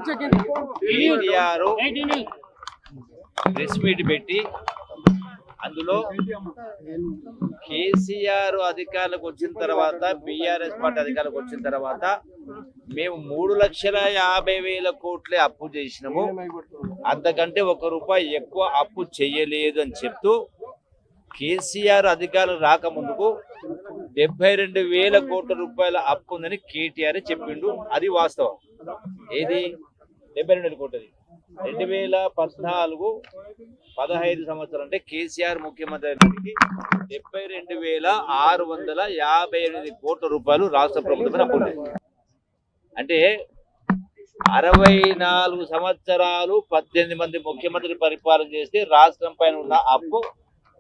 KTR press meet పెట్టి అందులో కేసీఆర్ అధికారులకు వచ్చిన తర్వాత బీఆర్ఎస్ పార్టీ అధికారులకు వచ్చిన తర్వాత మేము 3,50,000 కోట్లే అప్పు చేసినాము, అంతకంటే ₹1 ఎక్కువ అప్పు చేయలేదు అని చెప్తూ కేసీఆర్ అధికారులు రాకముందుకు 72,000 కోట్ల రూపాయల అప్పు ఉందని కేటీఆర్ చెప్పిండు. అది వాస్తవం. ఏది 72,000 కోట్లది 2014-15 సంవత్సరం అంటే కేసీఆర్ ముఖ్యమంత్రి అయినప్పటికీ 72,658 కోట్ల రూపాయలు రాష్ట్ర ప్రభుత్వం అప్పు ఉంది. అంటే 64 సంవత్సరాలు 18 మంది ముఖ్యమంత్రి పరిపాలన చేస్తే రాష్ట్రం పైన ఉన్న అప్పు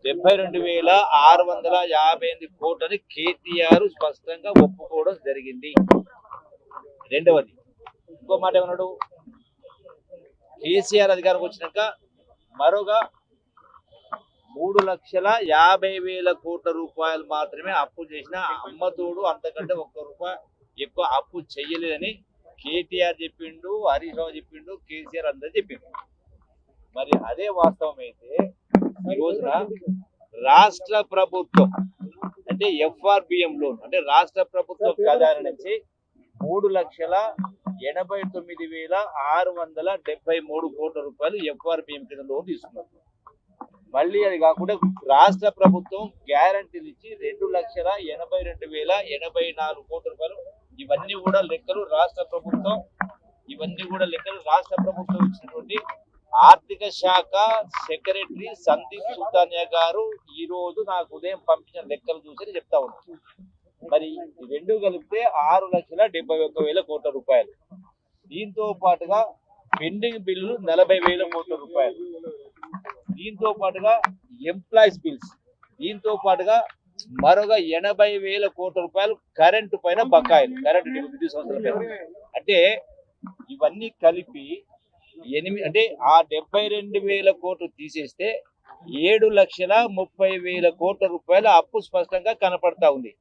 72,658 కోట్లని కేటీఆర్ స్పష్టంగా ఒప్పుకోవడం జరిగింది. రెండవది ఇంకో మాట ఏమన్నాడు, కేసీఆర్ అధికారం వచ్చినాక మరోగా 3,50,000 కోట్ల రూపాయలు మాత్రమే అప్పు చేసిన, అమ్మతోడు అంతకంటే ₹1 ఎక్కువ అప్పు చెయ్యలేదని కేటీఆర్ చెప్పిండు, హరీష్ రావు చెప్పిండు, కేసీఆర్ అందరూ చెప్పిండు. మరి అదే వాస్తవం అయితే ఈ రోజున రాష్ట్ర ప్రభుత్వం అంటే FRBM లోన్ అంటే రాష్ట్ర ప్రభుత్వం ఖజానా నుంచి 3,89,673 కోట్ల రూపాయలు FRBM కింద లోన్ తీసుకున్నారు. మళ్ళీ అది కాకుండా రాష్ట్ర ప్రభుత్వం గ్యారంటీలు ఇచ్చి 2,82,084 కోట్ల రూపాయలు. ఇవన్నీ కూడా లెక్కలు రాష్ట్ర ప్రభుత్వం ఇచ్చినటువంటి ఆర్థిక శాఖ సెక్రటరీ సందీప్ సుల్తానియా గారు ఈ రోజు నాకు ఉదయం పంపించిన లెక్కలు చూసి చెప్తా ఉన్నారు. మరి ఈ రెండు కలిపితే 6,71,000 కోట్ల రూపాయలు. దీంతో పాటుగా పెండింగ్ బిల్లులు 40,000 కోట్ల రూపాయలు. దీంతో పాటుగా ఎంప్లాయీస్ బిల్స్, దీంతో పాటుగా మరొక 80,000 కోట్ల రూపాయలు కరెంటు పైన బకాయిలు, కరెంటు విద్యుత్ సంస్థల పైన. అంటే ఇవన్నీ కలిపి అంటే ఆ 72,000 కోట్లు తీసేస్తే 7,30,000 కోట్ల రూపాయల అప్పు స్పష్టంగా కనపడతా ఉంది.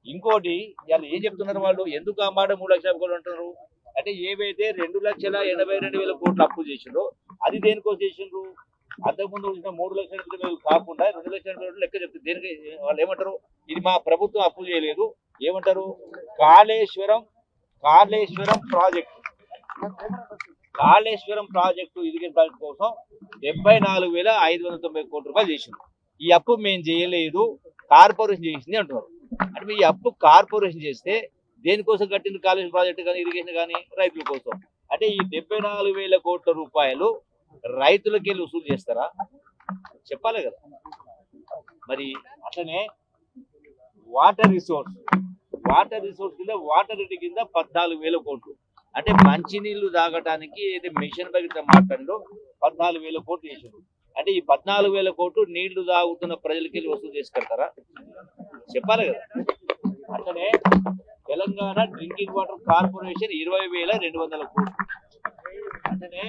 ఇంకోటి ఇవాళ ఏం చెప్తున్నారు వాళ్ళు, ఎందుకు ఆ మాట 3,00,000 కోట్లు అంటున్నారు అంటే, ఏవైతే 2,82,000 కోట్లు అప్పు చేసిండ్రో అది దేనికోసం చేసిండ్రు, అంతకుముందు వచ్చిన 3,00,000 కాకుండా 2,00,000 లెక్క చెప్తారు. దేనికి వాళ్ళు ఏమంటారు, ఇది మా ప్రభుత్వం అప్పు చేయలేదు, ఏమంటారు, కాళేశ్వరం ప్రాజెక్టు ఇరిగేషన్ ప్రాజెక్టు కోసం 74,590 కోట్ల రూపాయలు చేసింది. ఈ అప్పు మేము చేయలేదు, కార్పొరేషన్ చేసింది అంటున్నారు. అంటే ఈ అప్పు కార్పొరేషన్ చేస్తే దేనికోసం కట్టింది, కాళేశ్వరం ప్రాజెక్టు కానీ ఇరిగేషన్ కానీ రైతుల కోసం. అంటే ఈ 74,000 కోట్ల రూపాయలు రైతులకి వెళ్ళి వసూలు చేస్తారా, చెప్పాలి కదా. మరి అట్లనే వాటర్ రిసోర్స్ కింద వాటర్ రెడ్డి కింద 14,000 కోట్లు. అంటే మంచినీళ్లు తాగటానికి ఏదైతే మిషన్ బగిట మాట్లాడిందో 14,000 కోట్లు చేసారు. అంటే ఈ 14,000 కోట్లు నీళ్లు తాగుతున్న ప్రజలకి వెళ్ళి వసూలు చేసి కడతారా, చెప్పాలి కదా. అట్లనే తెలంగాణ డ్రింకింగ్ వాటర్ కార్పొరేషన్ 20,200 కోట్లు. అట్లనే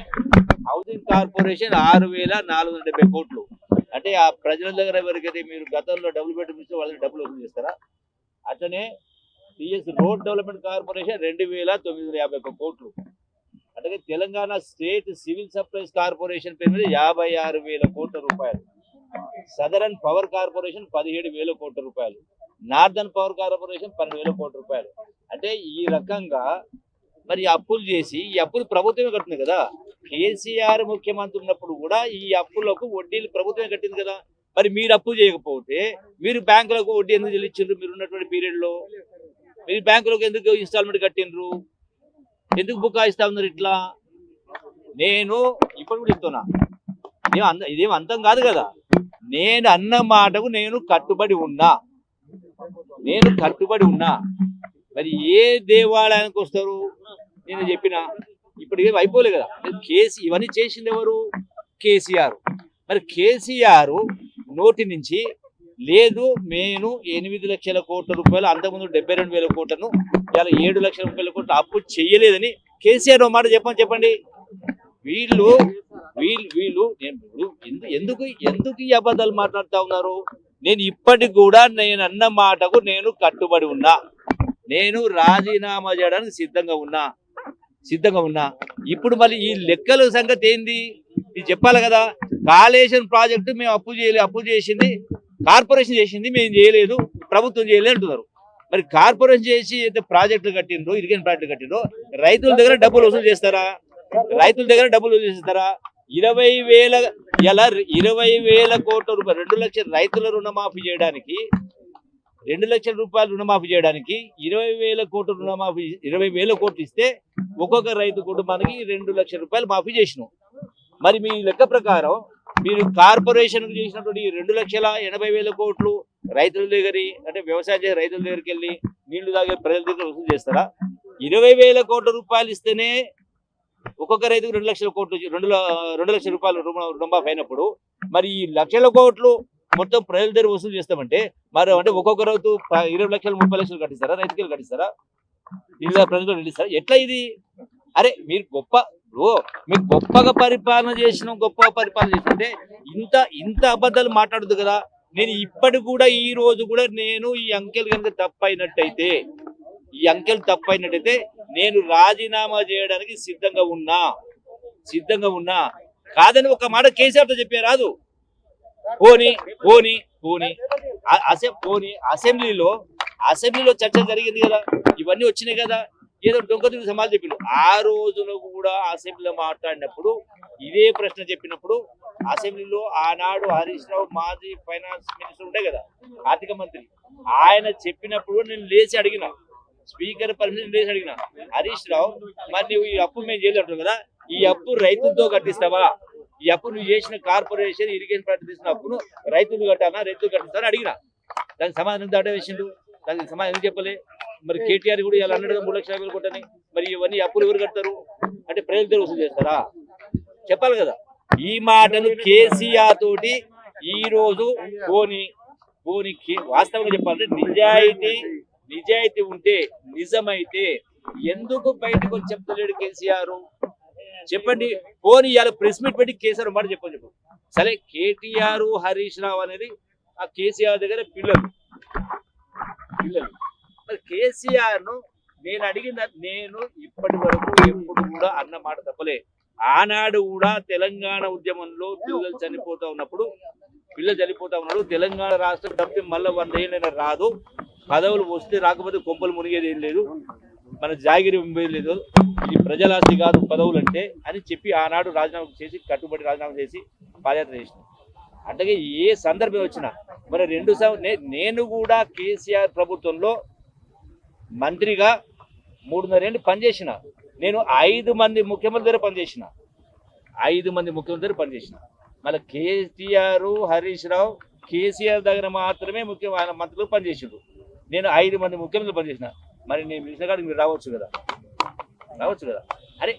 హౌసింగ్ కార్పొరేషన్ 6,470 కోట్లు. అంటే ఆ ప్రజల దగ్గర ఎవరికైతే మీరు గతంలో డబ్బులు పెట్టి ఇస్తే వాళ్ళకి డబ్బులు వసూలు చేస్తారా. అట్లనే టీఎస్ రోడ్ డెవలప్మెంట్ కార్పొరేషన్ 2,951 కోట్లు. అట్లాగే Telangana state civil supplies corporation పేరు మీద 56,000 కోట్ల రూపాయలు. సదరన్ పవర్ కార్పొరేషన్ 17,000 కోట్ల రూపాయలు. నార్దర్న్ పవర్ కార్పొరేషన్ 12,000 కోట్ల రూపాయలు. అంటే ఈ రకంగా మరి అప్పులు చేసి, ఈ అప్పులు ప్రభుత్వమే కట్టింది కదా. కేసీఆర్ ముఖ్యమంత్రి ఉన్నప్పుడు కూడా ఈ అప్పులకు వడ్డీలు ప్రభుత్వమే కట్టింది కదా. మరి మీరు అప్పు చేయకపోతే మీరు బ్యాంకులకు వడ్డీ ఎందుకు చెల్లించారు, మీరు ఉన్నటువంటి పీరియడ్లో మీరు బ్యాంకులకు ఎందుకు ఇన్స్టాల్మెంట్ కట్టినరు, ఎందుకు బుకాయిస్తా ఉన్నారు ఇట్లా. నేను ఇప్పుడు కూడా చెప్తున్నా, ఇదేం అంతం కాదు కదా. నేను అన్న మాటకు నేను కట్టుబడి ఉన్నా. మరి ఏ దేవాలయానికి వస్తారు, నేను చెప్పిన ఇప్పుడు ఏం అయిపోలే కదా. ఇవన్నీ చేసింది ఎవరు, కేసీఆర్. మరి కేసీఆర్ నోటి నుంచి లేదు నేను 8,00,000 కోట్ల రూపాయలు, అంతకుముందు 72,000 కోట్లను ఇలా 7,00,000 కోట్ల అప్పు చెయ్యలేదని కేసీఆర్ మాట చెప్పండి. వీళ్ళు ఎందుకు ఈ అబద్ధాలు మాట్లాడుతూ ఉన్నారు. నేను ఇప్పటికి కూడా నేను అన్న మాటకు నేను కట్టుబడి ఉన్నా. నేను రాజీనామా చేయడానికి సిద్ధంగా ఉన్నా. సిద్ధంగా ఉన్నా. ఇప్పుడు మళ్ళీ ఈ లెక్కల సంగతి ఏంది ఇది చెప్పాలి కదా. కాళేశ్వరం ప్రాజెక్టు మేము అప్పు చేసింది కార్పొరేషన్ చేసింది, మేము చేయలేదు, ప్రభుత్వం చేయలేదు అంటున్నారు. మరి కార్పొరేషన్ చేసి అయితే ప్రాజెక్టులు కట్టిండ్రో, ఇరిగేషన్ ప్రాజెక్టులు కట్టిండ్రో, రైతుల దగ్గర డబ్బులు వసూలు చేస్తారా? 20,000 ఇలా 20,000 కోట్ల రూపాయలు 2 లక్షల రైతుల రుణమాఫీ చేయడానికి 2 లక్షల రూపాయలు రుణమాఫీ చేయడానికి 20,000 కోట్ల రుణమాఫీ 20,000 కోట్లు ఇస్తే ఒక్కొక్క రైతు కుటుంబానికి 2 లక్షల రూపాయలు మాఫీ చేసినాం. మరి మీ లెక్క ప్రకారం మీరు కార్పొరేషన్ చేసినటువంటి 2,80,000 కోట్లు రైతుల దగ్గర, అంటే వ్యవసాయం చేసే రైతుల దగ్గరికి వెళ్ళి నీళ్లు తాగే ప్రజల దగ్గర వసూలు చేస్తారా? 20,000 కోట్ల రూపాయలు ఇస్తేనే ఒక్కొక్క రైతుకు 2 లక్షల కోట్లు 2 లక్షల రూపాయలు రుణమాఫీ అయినప్పుడు మరి ఈ లక్షల కోట్లు మొత్తం ప్రజల దగ్గర వసూలు చేస్తామంటే మరి అంటే ఒక్కొక్క రైతు 20 లక్షలు 30 లక్షలు కట్టిస్తారా? రైతుకి కట్టిస్తారా? ప్రజలు కట్టిస్తారా? ఎట్లా ఇది? అరే మీరు గొప్పగా పరిపాలన చేసినంటే ఇంత అబద్ధాలు మాట్లాడదు కదా. నేను ఇప్పటికి కూడా ఈ రోజు కూడా నేను ఈ అంకెలు కనుక తప్పైనట్టయితే నేను రాజీనామా చేయడానికి సిద్ధంగా ఉన్నా కాదని ఒక మాట కేసీఆర్తో చెప్పే రాదు. పోనీ అసెంబ్లీలో చర్చ జరిగింది కదా, ఇవన్నీ వచ్చినాయి కదా, ఏదో దొంగతులు సమాధానం చెప్పిండు. ఆ రోజులో కూడా అసెంబ్లీలో మాట్లాడినప్పుడు ఇదే ప్రశ్న చెప్పినప్పుడు అసెంబ్లీలో ఆనాడు హరీష్ రావు మాజీ ఫైనాన్స్ మినిస్టర్ ఉండే కదా, ఆర్థిక మంత్రి, ఆయన చెప్పినప్పుడు నేను లేచి అడిగిన, స్పీకర్ పర్మిషన్ లేచి అడిగిన, హరీష్ రావు మరి నువ్వు ఈ అప్పు మేము చేయలేంటావు కదా, ఈ అప్పు రైతులతో కట్టిస్తావా? ఈ అప్పు నువ్వు చేసిన కార్పొరేషన్ ఇరిగేషన్ ప్రాజెక్ట్ తీసిన అప్పును రైతులు కట్టిస్తావని అడిగిన. దానికి సమాధానం దాటే వేసిండు. దానికి సమాధానం చెప్పలే. మరి కేటీఆర్ కూడా ఇలా అన్నాడు 3,50,000 కొట్టని. మరి ఇవన్నీ అప్పులు ఎవరు కడతారు? అంటే ప్రజల దగ్గర వసూలు చేస్తారా? చెప్పాలి కదా. ఈ మాటలు కేసీఆర్ తోటి ఈ రోజు పోనీ వాస్తవంగా చెప్పాలంటే నిజాయితీ ఉంటే, నిజమైతే ఎందుకు బయటకు వచ్చి చెప్తలేడు కేసీఆర్? చెప్పండి. పోనీ ఇవాళ ప్రెస్ మీట్ పెట్టి కేసీఆర్ మాట చెప్పు. సరే, కేటీఆర్ హరీష్ రావు అనేది ఆ కేసీఆర్ దగ్గర పిల్లలు. మరి కేసీఆర్ ను నేను ఇప్పటి వరకు ఎప్పుడు కూడా అన్న మాట తప్పలే. ఆనాడు కూడా తెలంగాణ ఉద్యమంలో పిల్లలు చనిపోతా ఉన్నప్పుడు తెలంగాణ రాష్ట్రం తప్పితే మళ్ళీ 100 ఏళ్ళైనా రాదు, పదవులు వస్తే రాకపోతే కొంపలు మునిగేది ఏం లేదు, మన జాగిరి లేదు, ఇది ప్రజల ఆస్తి కాదు పదవులు అంటే అని చెప్పి ఆనాడు రాజీనామా చేసి పాదయాత్ర చేసిన. అంటే ఏ సందర్భం వచ్చినా మరి నేను కూడా కేసీఆర్ ప్రభుత్వంలో మంత్రిగా 3.5 ఏళ్ళు పనిచేసిన. నేను 5 మంది ముఖ్యమంత్రి దగ్గర పనిచేసిన. మళ్ళీ కేటీఆర్ హరీష్ రావు కేసీఆర్ దగ్గర మాత్రమే ఆయన మంత్రులు పనిచేసిండ్రు. నేను 5 మంది ముఖ్యమంత్రులు పనిచేసిన. మరి నేను పిలిచిన కాడికి మీరు రావచ్చు కదా. అరే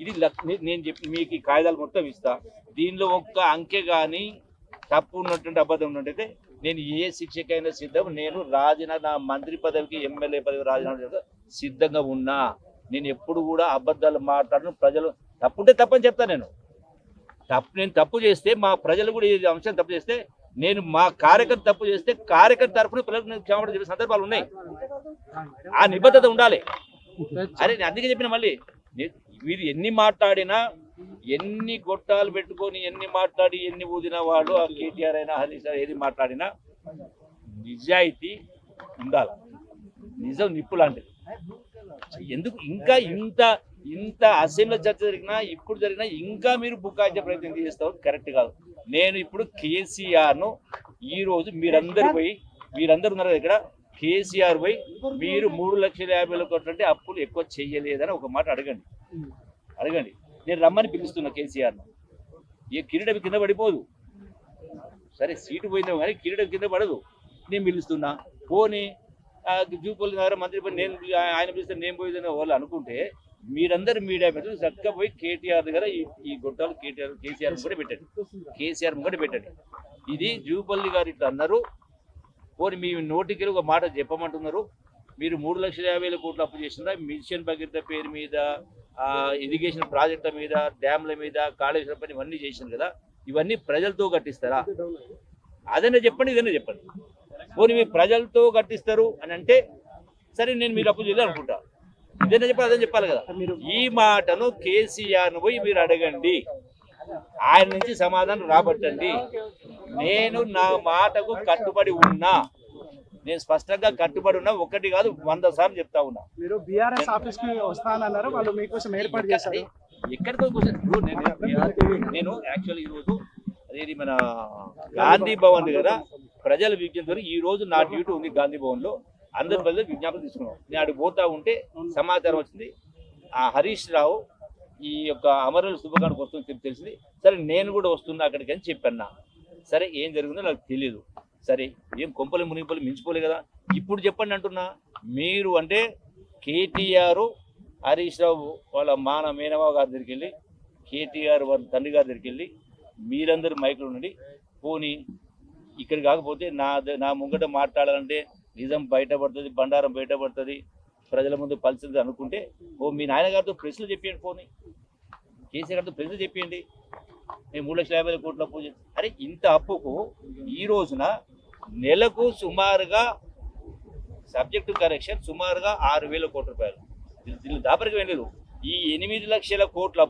ఇది నేను చెప్పి మీకు ఈ కాగితాలు మొత్తం ఇస్తా. దీనిలో ఒక్క అంకె కానీ తప్పు ఉన్నటువంటి అబద్ధం ఉన్నట్టయితే నేను ఏ శిక్షకైనా సిద్ధం. నేను నా మంత్రి పదవికి ఎమ్మెల్యే పదవి రాజీనామా చేస్తా సిద్ధంగా ఉన్నా. నేను ఎప్పుడు కూడా అబద్ధాలు మాట్లాడను. ప్రజలు తప్పుంటే తప్పని చెప్తాను. నేను తప్పు చేస్తే మా ప్రజలు కూడా ఈ అంశం తప్పు చేస్తే నేను మా కార్యకర్త తప్పు చేస్తే కార్యకర్త తరఫున ప్రజలకు నేను క్షమాపణ చెప్పే సందర్భాలు ఉన్నాయి. ఆ నిబద్ధత ఉండాలి. అరే నేను అందుకే చెప్పిన, మళ్ళీ మీరు ఎన్ని మాట్లాడినా, ఎన్ని గొట్టాలు పెట్టుకొని ఎన్ని ఊదిన వాళ్ళు ఆ కేటీఆర్ అయినా హరీష్ ఏది మాట్లాడినా నిజాయితీ ఉండాలి. నిజం నిప్పు లాంటిది. ఎందుకు ఇంకా ఇంత అసెంబ్లీ చర్చ జరిగినా ఇంకా మీరు బుకాయించే ప్రయత్నం చేస్తారు? కరెక్ట్ కాదు. నేను ఇప్పుడు కేసీఆర్ను ఈ రోజు మీరందరూ ఉన్నారు ఇక్కడ, కేసీఆర్ పోయి మీరు 3,50,000 కోట్లు అంటే అప్పులు ఎక్కువ చెయ్యలేదని ఒక మాట అడగండి. నేను రమ్మని పిలుస్తున్నా కేసీఆర్ను. ఏ కిరీటం కింద పడిపోదు. సరే సీటు పోయిందేమో కానీ కిరీటం కింద పడదు. నేను పిలుస్తున్నా. పోనీ జూపల్లి నగర మంత్రి పని ఆయన పిలిస్తే నేను పోయిందని వాళ్ళు అనుకుంటే మీరందరూ మీడియా మీద చక్కగా పోయి కేటీఆర్ దగ్గర ఈ గొట్టాలు కేసీఆర్ కూడా పెట్టండి. ఇది జూపల్లి గారు ఇట్లా అన్నారు. పోనీ మీ నోటికి ఒక మాట చెప్పమంటున్నారు. మీరు 3,50,000 కోట్లు అప్పు చేసినా మిషన్ భగీరథ పేరు మీద, ఇరిగేషన్ ప్రాజెక్టుల మీద, డ్యామ్ల మీద, కాళేశ్వరం పని ఇవన్నీ చేసింది కదా, ఇవన్నీ ప్రజలతో కట్టిస్తారా? అదైనా చెప్పండి, ఇదైనా చెప్పండి. పోనీ మీరు ప్రజలతో కట్టిస్తారు అని అంటే సరే, నేను మీరు అప్పు చేయాలి అనుకుంటా. ఇదేనా చెప్పాలి, అదే చెప్పాలి కదా. ఈ మాటను కేసీఆర్ను పోయి మీరు అడగండి, ఆయన నుంచి సమాధానం రాబట్టండి. నేను నా మాటకు కట్టుబడి ఉన్నా, నేను స్పష్టంగా కట్టుబడి ఉన్నా, ఒకటి కాదు 100 సార్లు చెప్తా ఉన్నా. మీరు బీఆర్ఎస్ ఆఫీస్ కి వస్తానన్నారు, వాళ్ళు మీకోసం ఏర్పాటు చేశారు. ఎక్కడికో నేను యాక్చువల్ ఈరోజు అదేది మన గాంధీ భవన్ దగ్గర ప్రజల విజ్ఞప్తి, ఈ రోజు నా డ్యూటీ ఉంది గాంధీ భవన్ లో, అందరి ప్రజలు విజ్ఞాపన తీసుకున్నాం. నేను అటు పోతా ఉంటే సమాచారం వచ్చింది, ఆ హరీష్ రావు ఈ యొక్క అమరుల శుభకానికి వస్తుంది తెలిసింది. సరే నేను కూడా వస్తున్నా అక్కడికి అని చెప్పన్నా. సరే ఏం జరిగిందో నాకు తెలియదు. సరే ఏం కొంపలు మునిగిపోలు మించిపోలే కదా. ఇప్పుడు చెప్పండి అంటున్నా, మీరు అంటే కేటీఆర్ హరీష్ రావు వాళ్ళ మేనమావ గారి దగ్గరికి వెళ్ళి, కేటీఆర్ వాళ్ళ తండ్రి గారి దగ్గరికి వెళ్ళి మీరందరూ మైకులు ఉండి పోనీ ఇక్కడ కాకపోతే నా ముంగట మాట్లాడాలంటే నిజం బయటపడుతుంది, బండారం బయటపడుతుంది, ప్రజల ముందు పరిస్థితి అనుకుంటే మీ నాయనగారితో ప్రెస్లు చెప్పండి, పోనీ కేసీఆర్ గారితో ప్రెస్లు చెప్పండి, మేము 3,50,000 కోట్ల అప్పు. అరే ఇంత అప్పుకు ఈ రోజున నెలకు సుమారుగా సబ్జెక్టు కరెక్షన్ సుమారుగా 6,000 కోట్ల రూపాయలు. దీన్ని దాపరికి వెళ్ళలేదు. ఈ 8 లక్షల కోట్ల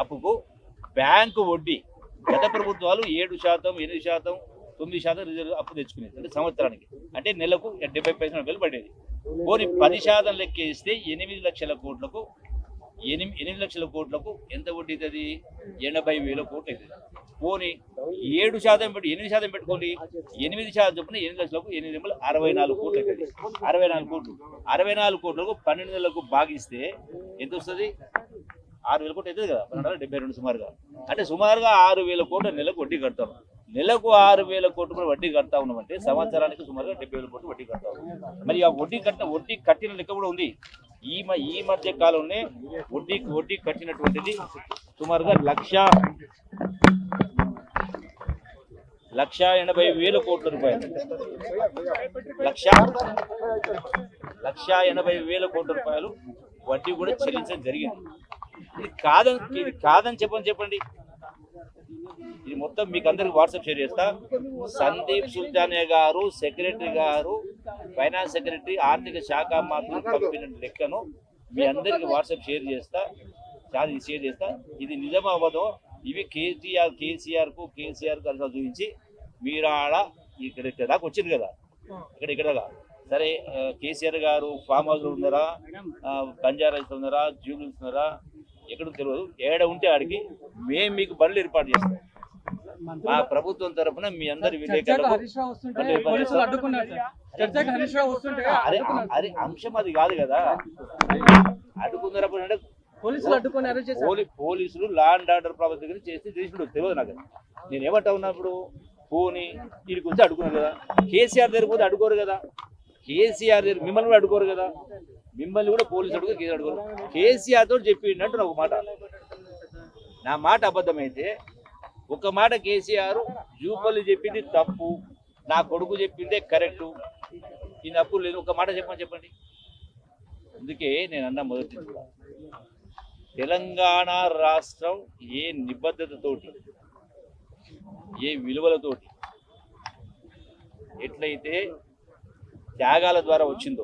అప్పుకు బ్యాంకు వడ్డీ గత ప్రభుత్వాలు 7%, 8%, 9% రిజర్వ్ అప్పు తెచ్చుకునేది. అంటే సంవత్సరానికి, అంటే నెలకు 70% పడేది. పోనీ 10% లెక్కేస్తే 8 లక్షల కోట్లకు 8 లక్షల కోట్లకు ఎంత వడ్డీ అవుతుంది? 80,000 కోట్లు అవుతుంది. పోనీ 7% పెట్టి 8% పెట్టుకోండి, 8% చొప్పున 8 లక్షలకు 8 64 కోట్లు అవుతుంది. 64 కోట్లు, 64 కోట్లకు 12 నెలలకు బాగిస్తే ఎంత వస్తుంది? 6,000 కోట్లు అవుతుంది కదా, 1272 సుమారుగా. అంటే సుమారుగా 6,000 కోట్ల నెలకు వడ్డీ కడతాం. నెలకు 6,000 కోట్లు కూడా వడ్డీ కడతా ఉన్నామంటే సంవత్సరానికి సుమారుగా 70,000 కోట్లు వడ్డీ కడతాం. మరి ఆ వడ్డీ కట్టిన లెక్క కూడా ఉంది. ఈ మధ్య కాలంలో వడ్డీ కట్టినటువంటిది సుమారుగా 1,80,000 కోట్ల రూపాయలు. 1,80,000 కోట్ల రూపాయలు వడ్డీ కూడా చెల్లించడం జరిగింది. ఇది కాదని చెప్పండి. ఇది మొత్తం మీకు అందరికి వాట్సాప్ షేర్ చేస్తా. సందీప్ సుల్తానియా గారు, సెక్రటరీ గారు, ఫైనాన్స్ సెక్రటరీ, ఆర్థిక శాఖ మాత్రం పంపిన లెక్కను మీ అందరికి వాట్సాప్ షేర్ చేస్తా. ఇది నిజం అవ్వదో ఇవి కేసీఆర్ కు కలిసి చూపించి మీరు ఆడ ఇక్కడ దాకా వచ్చింది కదా, ఇక్కడ దాకా. సరే కేసీఆర్ గారు ఫామ్ హౌస్ ఉన్నారా, బంజారాస్ ఉన్నారా, జూబ్లీస్ ఉన్నారా, ఎక్కడ తెలియదు. ఏడ ఉంటే ఆడికి మేము మీకు బండ్లు ఏర్పాటు చేస్తాం. మా ప్రభుత్వం తరఫున మీ అందరి విలేకరులకు అదే అంశం అది కాదు కదా. అడ్డుకున్నారప్పుడు అంటే పోలీసులు లా అండ్ ఆర్డర్ ప్రాబ్లం దగ్గర చేసి తెలియదు నాకు. నేను ఏమంటా ఉన్నప్పుడు పోనీ వీరికి వచ్చి అడ్డుకున్నారు కదా, కేసీఆర్ దగ్గర పోతే అడ్డుకోరు కదా, కేసీఆర్ దగ్గర మిమ్మల్ని కూడా అడ్డుకోరు కదా, మిమ్మల్ని కూడా పోలీసు అడుగు, కేసీఆర్ అడుగురు. కేసీఆర్ తోటి చెప్పిండంటూ నాకు మాట, నా మాట అబద్ధమైతే ఒక మాట కేసీఆర్ జూపల్లి చెప్పింది తప్పు, నా కొడుకు చెప్పిందే కరెక్టు, ఈ తప్పు లేదు, ఒక మాట చెప్పండి. అందుకే నేను అన్న మొదటి కూడా తెలంగాణ రాష్ట్రం ఏ నిబద్ధతతోటి, ఏ విలువలతోటి ఎట్లయితే త్యాగాల ద్వారా వచ్చిందో